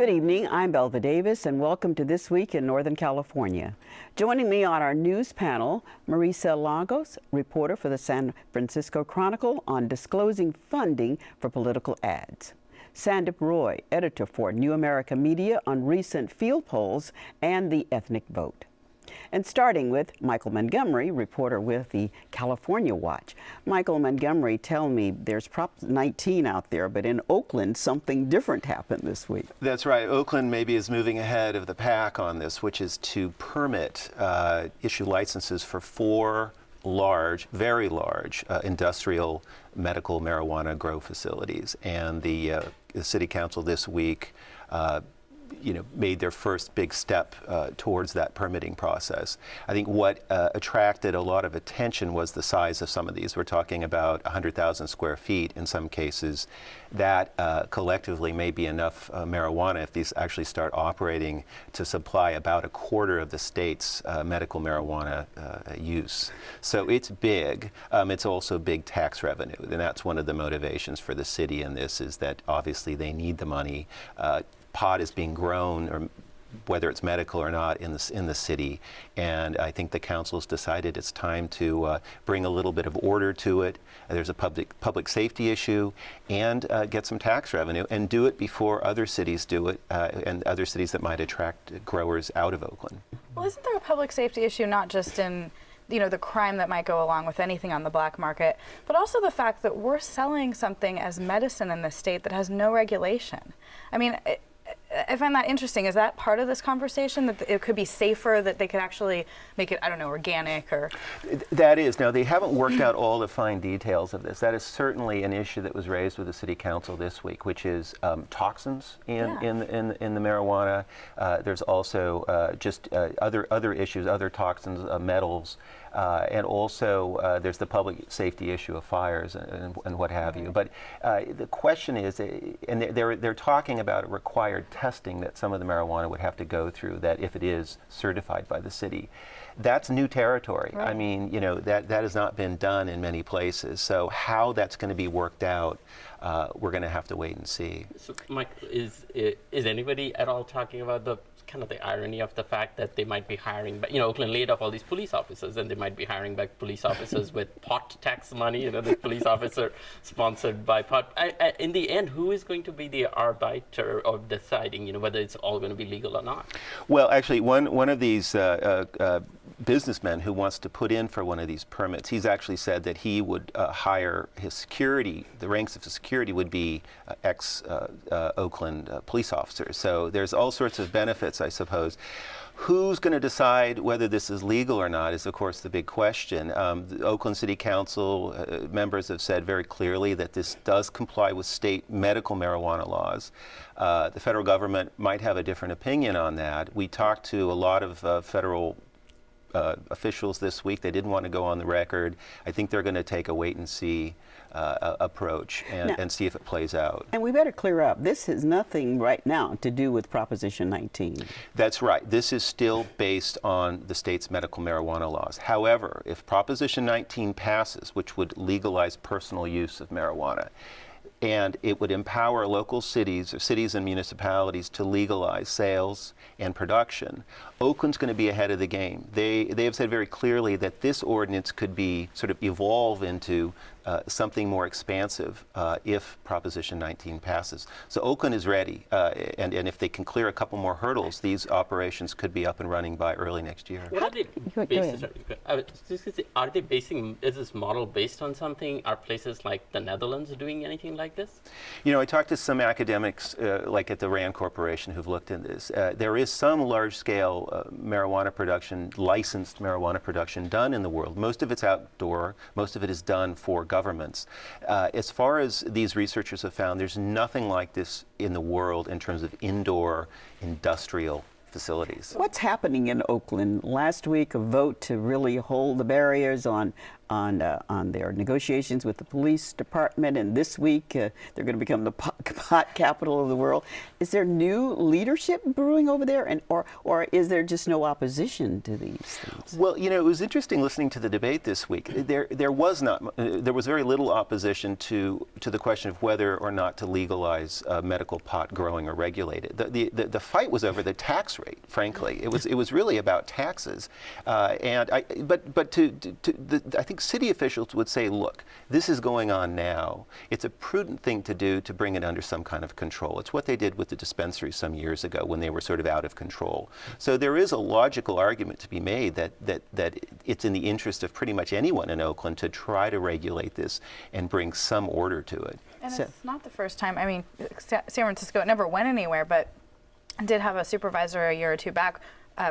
Good evening, I'm Belva Davis, and welcome to This Week in Northern California. Joining me on our news panel, Marisa Lagos, reporter for the San Francisco Chronicle on disclosing funding for political ads. Sandip Roy, editor for New America Media on recent field polls and the ethnic vote. And starting with Michael Montgomery, reporter with the California Watch. Michael Montgomery, tell me, there's Prop 19 out there, but in Oakland, something different happened this week. That's right. Oakland maybe is moving ahead of the pack on this, which is to permit, issue licenses for 4 large, very large industrial medical marijuana grow facilities. And the city council this week made their first big step towards that permitting process. I think what attracted a lot of attention was the size of some of these. We're talking about 100,000 square feet in some cases. That collectively may be enough marijuana if these actually start operating to supply about 1/4 of the state's medical marijuana use. So it's big. It's also big tax revenue, and that's one of the motivations for the city in this, is that obviously they need the money. Pot is being grown, or whether it's medical or not, in the city, and I think the council's decided it's time to bring a little bit of order to it. There's a public safety issue, and get some tax revenue, and do it before other cities do it, and other cities that might attract growers out of Oakland. Well, isn't there a public safety issue not just in the crime that might go along with anything on the black market, but also the fact that we're selling something as medicine in this state that has no regulation? I mean, I find that interesting. Is that part of this conversation, that it could be safer, that they could actually make it, I don't know, organic or? That is. Now, they haven't worked out all the fine details of this. That is certainly an issue that was raised with the city council this week, which is toxins in the marijuana. There's also just other issues, other toxins, metals. And also there's the public safety issue of fires and what have you. But the question is, and they're talking about required testing that some of the marijuana would have to go through, that if it is certified by the city. That's new territory. Right. I mean, that has not been done in many places. So how that's going to be worked out, we're going to have to wait and see. So, Mike, is anybody at all talking about the kind of the irony of the fact that they might be hiring, but Oakland laid off all these police officers, and they might be hiring back police officers with pot tax money, the police officer sponsored by pot. In the end, who is going to be the arbiter of deciding, whether it's all going to be legal or not? Well, actually, one of these businessmen who wants to put in for one of these permits, he's actually said that he would hire his security, the ranks of his security would be ex-Oakland police officers. So there's all sorts of benefits, I suppose. Who's going to decide whether this is legal or not is, of course, the big question. The Oakland City Council members have said very clearly that this does comply with state medical marijuana laws. The federal government might have a different opinion on that. We talked to a lot of federal officials this week. They didn't want to go on the record. I think they're going to take a wait-and-see approach and see if it plays out. And we better clear up, this has nothing right now to do with Proposition 19. That's right. This is still based on the state's medical marijuana laws. However, if Proposition 19 passes, which would legalize personal use of marijuana, and it would empower local cities and municipalities to legalize sales and production, Oakland's going to be ahead of the game. They have said very clearly that this ordinance could be sort of evolve into something more expansive if Proposition 19 passes. So Oakland is ready, and if they can clear a couple more hurdles, these operations could be up and running by early next year. What are they basing, is this model based on something? Are places like the Netherlands doing anything like this? I talked to some academics like at the RAND Corporation who've looked into this. There is some large-scale marijuana production, licensed marijuana production done in the world. Most of it's outdoor. Most of it is done for governments. As far as these researchers have found, there's nothing like this in the world in terms of indoor industrial facilities. What's happening in Oakland? Last week, a vote to really hold the barriers on on their negotiations with the police department, and this week they're going to become the pot capital of the world. Is there new leadership brewing over there, and or is there just no opposition to these things? Well, it was interesting listening to the debate this week. There was very little opposition to the question of whether or not to legalize medical pot growing or regulate it. The fight was over the tax rate. Frankly, it was really about taxes, I think city officials would say, look, this is going on now. It's a prudent thing to do to bring it under some kind of control. It's what they did with the dispensaries some years ago when they were sort of out of control. So there is a logical argument to be made that it's in the interest of pretty much anyone in Oakland to try to regulate this and bring some order to it. And it's not the first time. I mean, San Francisco, it never went anywhere, but did have a supervisor a year or two back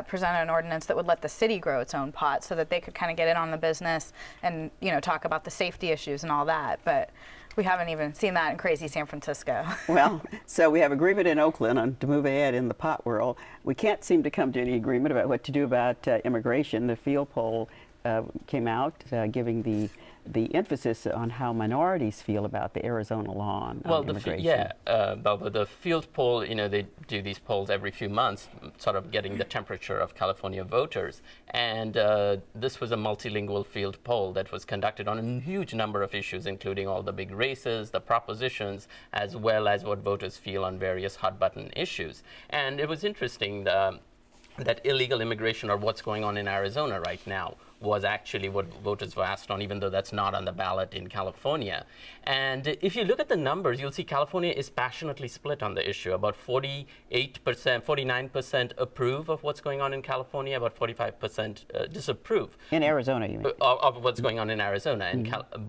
present an ordinance that would let the city grow its own pot so that they could kind of get in on the business and talk about the safety issues and all that. But we haven't even seen that in crazy San Francisco. Well, so we have agreement in Oakland to move ahead in the pot world. We can't seem to come to any agreement about what to do about immigration. The field poll came out giving the emphasis on how minorities feel about the Arizona law on immigration. The field poll, they do these polls every few months, sort of getting the temperature of California voters. And this was a multilingual field poll that was conducted on a huge number of issues, including all the big races, the propositions, as well as what voters feel on various hot-button issues. And it was interesting that illegal immigration, or what's going on in Arizona right now, was actually what voters were asked on, even though that's not on the ballot in California. And if you look at the numbers, you'll see California is passionately split on the issue. About 49% approve of what's going on in California, about 45% disapprove. In Arizona, you mean? Of what's going on in Arizona.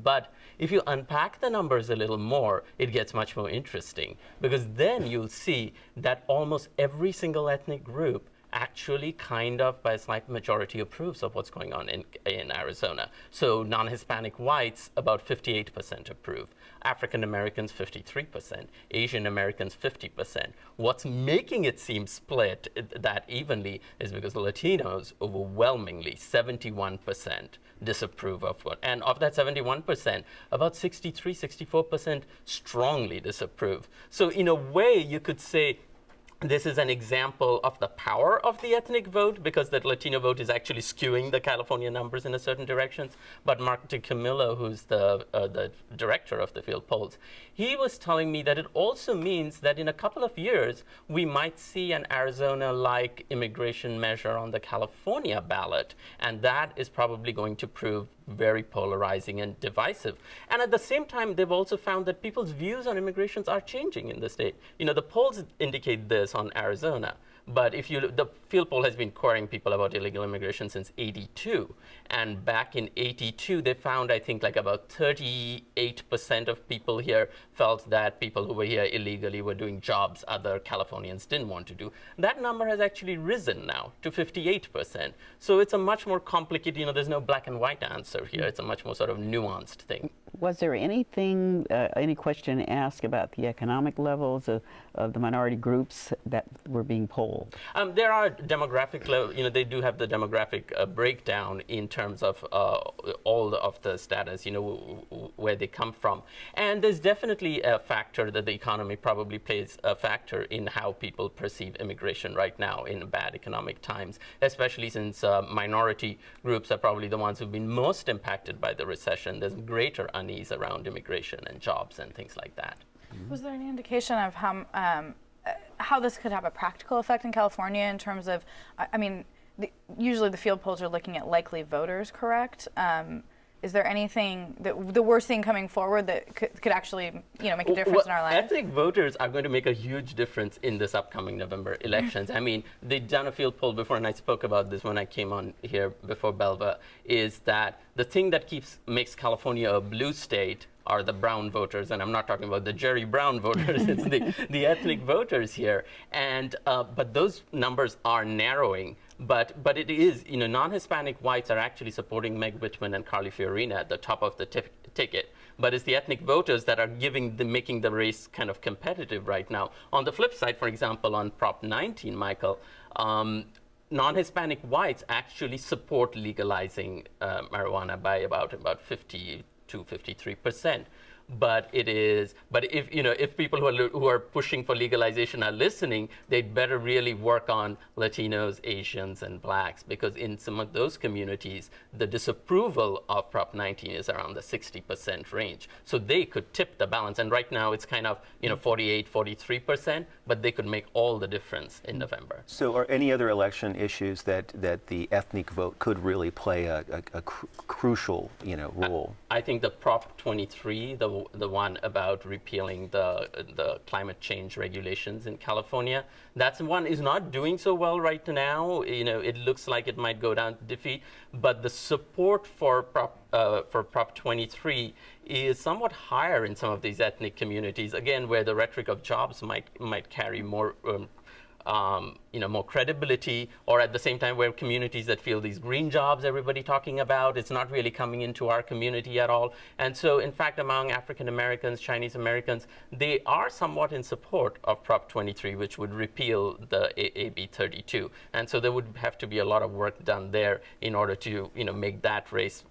But if you unpack the numbers a little more, it gets much more interesting, because then you'll see that almost every single ethnic group actually kind of by a slight majority approves of what's going on in Arizona. So non-Hispanic whites, about 58% approve. African Americans, 53%. Asian Americans, 50%. What's making it seem split that evenly is because the Latinos, overwhelmingly, 71% disapprove of what. And of that 71%, about 64% strongly disapprove. So in a way, you could say this is an example of the power of the ethnic vote, because that Latino vote is actually skewing the California numbers in a certain directions. But Mark DiCamillo, who's the director of the field polls, he was telling me that it also means that in a couple of years, we might see an Arizona-like immigration measure on the California ballot. And that is probably going to prove very polarizing and divisive. And at the same time, they've also found that people's views on immigrations are changing in the state. The polls indicate this on Arizona. But the field poll has been querying people about illegal immigration since '82. And back in '82, they found, I think, like about 38% of people here felt that people who were here illegally were doing jobs other Californians didn't want to do. That number has actually risen now to 58%. So it's a much more complicated, there's no black and white answer here. It's a much more sort of nuanced thing. Was there anything, any question asked about the economic levels of the minority groups that were being polled? There are demographic level, they do have the demographic breakdown in terms of all of the status, where they come from. And there's definitely a factor that the economy probably plays a factor in how people perceive immigration right now in bad economic times, especially since minority groups are probably the ones who've been most impacted by the recession. There's greater unease around immigration and jobs and things like that. Was there any indication of how this could have a practical effect in California in terms of, usually the field polls are looking at likely voters, correct? Is there anything that we're seeing coming forward that could actually, make a difference in our lives? Ethnic voters are going to make a huge difference in this upcoming November elections. They've done a field poll before, and I spoke about this when I came on here before Belva, is that the thing that makes California a blue state are the brown voters, and I'm not talking about the Jerry Brown voters, it's the ethnic voters here. And but those numbers are narrowing. But it is, non-Hispanic whites are actually supporting Meg Whitman and Carly Fiorina at the top of the ticket. But it's the ethnic voters that are making the race kind of competitive right now. On the flip side, for example, on Prop 19, Michael, non-Hispanic whites actually support legalizing marijuana by about 50 to 53%. But if people who are pushing for legalization are listening, they'd better really work on Latinos, Asians, and blacks, because in some of those communities, the disapproval of Prop 19 is around the 60% range. So they could tip the balance. And right now it's kind of 48, 43%, but they could make all the difference in November. So are any other election issues that the ethnic vote could really play a crucial role? I think the Prop 23, the one about repealing the climate change regulations in California, that's one is not doing so well right now. It looks like it might go down to defeat, but the support for Prop 23 is somewhat higher in some of these ethnic communities, again, where the rhetoric of jobs might carry more more credibility, or at the same time where communities that feel these green jobs everybody talking about, it's not really coming into our community at all. And so in fact, among African Americans, Chinese Americans, they are somewhat in support of Prop 23, which would repeal the AB 32. And so there would have to be a lot of work done there in order to make that race.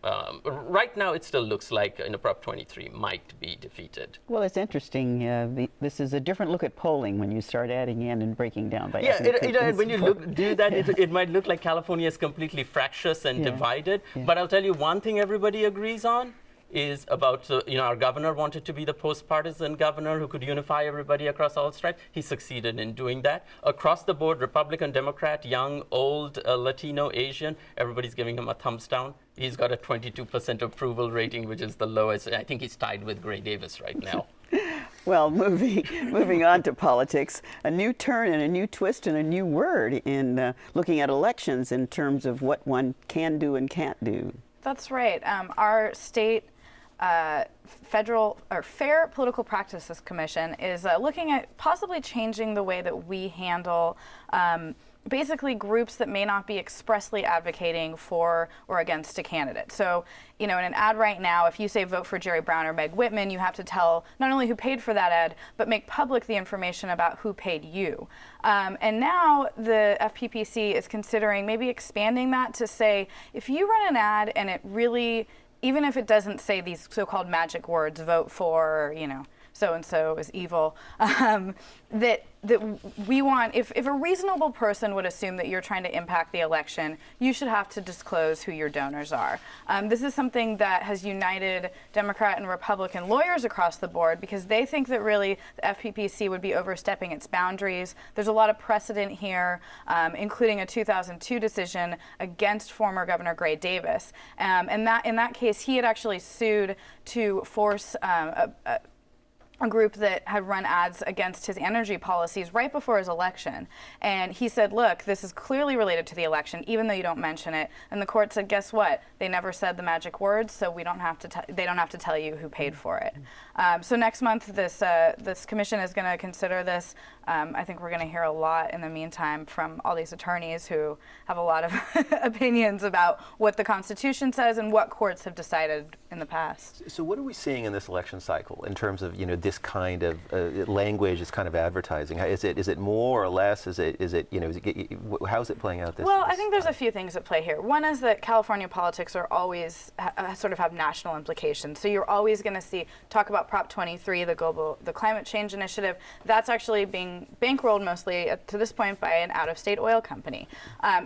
Right now it still looks like Prop 23 might be defeated. Well, it's interesting. This is a different look at polling when you start adding in and breaking down by ethnic groups. When you do that, it might look like California is completely fractious and divided. Yeah. But I'll tell you one thing everybody agrees on is about, our governor wanted to be the post-partisan governor who could unify everybody across all stripes. He succeeded in doing that. Across the board, Republican, Democrat, young, old, Latino, Asian, everybody's giving him a thumbs down. He's got a 22% approval rating, which is the lowest. I think he's tied with Gray Davis right now. Well, moving on to politics, a new turn and a new twist and a new word in looking at elections in terms of what one can do and can't do. That's right. Our state federal or Fair Political Practices Commission is looking at possibly changing the way that we handle basically groups that may not be expressly advocating for or against a candidate. So, in an ad right now, if you say vote for Jerry Brown or Meg Whitman, you have to tell not only who paid for that ad, but make public the information about who paid you. And now the FPPC is considering maybe expanding that to say, if you run an ad and it really, even if it doesn't say these so-called magic words, vote for, so-and-so is evil, that we want, if a reasonable person would assume that you're trying to impact the election, you should have to disclose who your donors are. This is something that has united Democrat and Republican lawyers across the board because they think that really the FPPC would be overstepping its boundaries. There's a lot of precedent here, including a 2002 decision against former Governor Gray Davis. And in that case, he had actually sued to force a group that had run ads against his energy policies right before his election. And he said, look, this is clearly related to the election, even though you don't mention it. And the court said, guess what? They never said the magic words, so we don't have to they don't have to tell you who paid for it. So next month, this commission is going to consider this. I think we're going to hear a lot in the meantime from all these attorneys who have a lot of opinions about what the Constitution says and what courts have decided in the past. So what are we seeing in this election cycle in terms of this kind of language, this kind of advertising? Is it more or less? Is it how is it playing out this? Well, I think there's a few things at play here. One is that California politics are always sort of have national implications. So you're always going to talk about Prop 23, the climate change initiative. That's actually being bankrolled mostly to this point by an out-of-state oil company.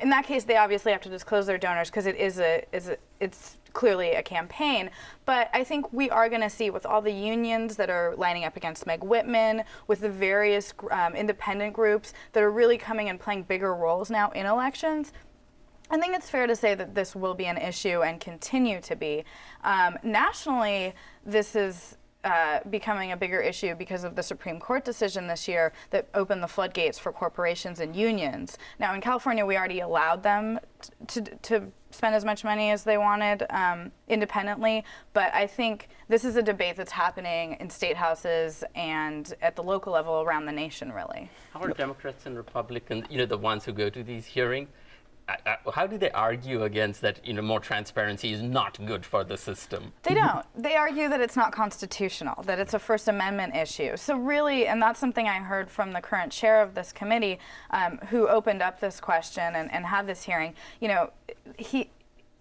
In that case, they obviously have to disclose their donors because it's clearly a campaign. But I think we are going to see with all the unions that are lining up against Meg Whitman, with the various independent groups that are really coming and playing bigger roles now in elections, I think it's fair to say that this will be an issue and continue to be. Nationally, this is becoming a bigger issue because of the Supreme Court decision this year that opened the floodgates for corporations and unions. Now in California, we already allowed them to spend as much money as they wanted independently, but I think this is a debate that's happening in state houses and at the local level around the nation, really. How are Democrats and Republicans, the ones who go to these hearings, how do they argue against that? More transparency is not good for the system. They don't. They argue that it's not constitutional, that it's a First Amendment issue. So really, and that's something I heard from the current chair of this committee, who opened up this question and had this hearing.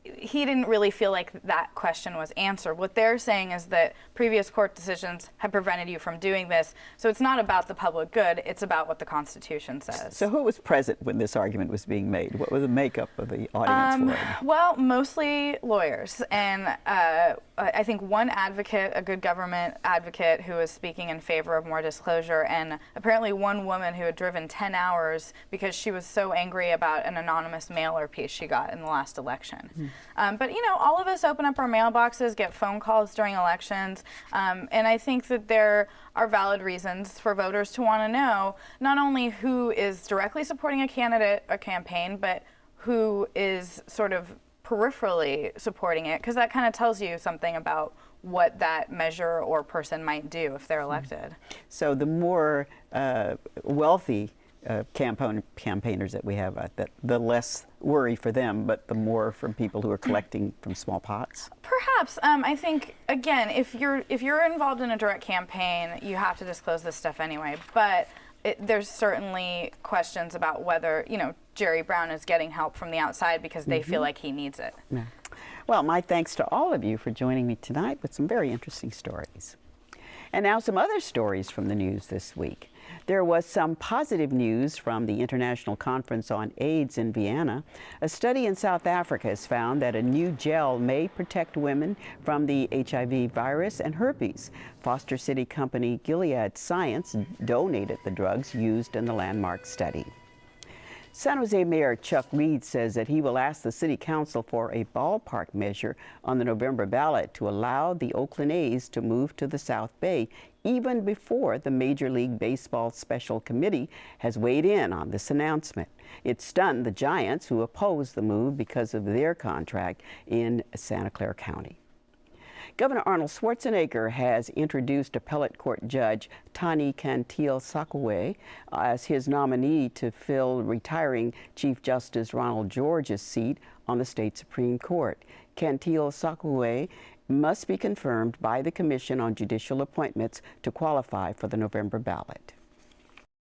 He didn't really feel like that question was answered. What they're saying is that previous court decisions have prevented you from doing this. So it's not about the public good, it's about what the Constitution says. So who was present when this argument was being made? What was the makeup of the audience for it? Well, mostly lawyers. And I think one advocate, a good government advocate, who was speaking in favor of more disclosure, and apparently one woman who had driven 10 hours because she was so angry about an anonymous mailer piece she got in the last election. But all of us open up our mailboxes, get phone calls during elections, and I think that there are valid reasons for voters to want to know not only who is directly supporting a candidate, a campaign, but who is sort of peripherally supporting it, because that kind of tells you something about what that measure or person might do if they're elected. So the more wealthy campaigners that we have, the less worry for them, but the more from people who are collecting from small pots. Perhaps. I think, again, if you're involved in a direct campaign, you have to disclose this stuff anyway. But there's certainly questions about whether Jerry Brown is getting help from the outside because they feel like he needs it. Yeah. Well, my thanks to all of you for joining me tonight with some very interesting stories. And now some other stories from the news this week. There was some positive news from the International Conference on AIDS in Vienna. A study in South Africa has found that a new gel may protect women from the HIV virus and herpes. Foster City company Gilead Science donated the drugs used in the landmark study. San Jose Mayor Chuck Reed says that he will ask the City Council for a ballpark measure on the November ballot to allow the Oakland A's to move to the South Bay, even before the Major League Baseball Special Committee has weighed in on this announcement. It stunned the Giants, who opposed the move because of their contract in Santa Clara County. Governor Arnold Schwarzenegger has introduced appellate court judge Tani Cantil-Sakauye as his nominee to fill retiring Chief Justice Ronald George's seat on the state Supreme Court. Cantil-Sakauye must be confirmed by the Commission on Judicial Appointments to qualify for the November ballot.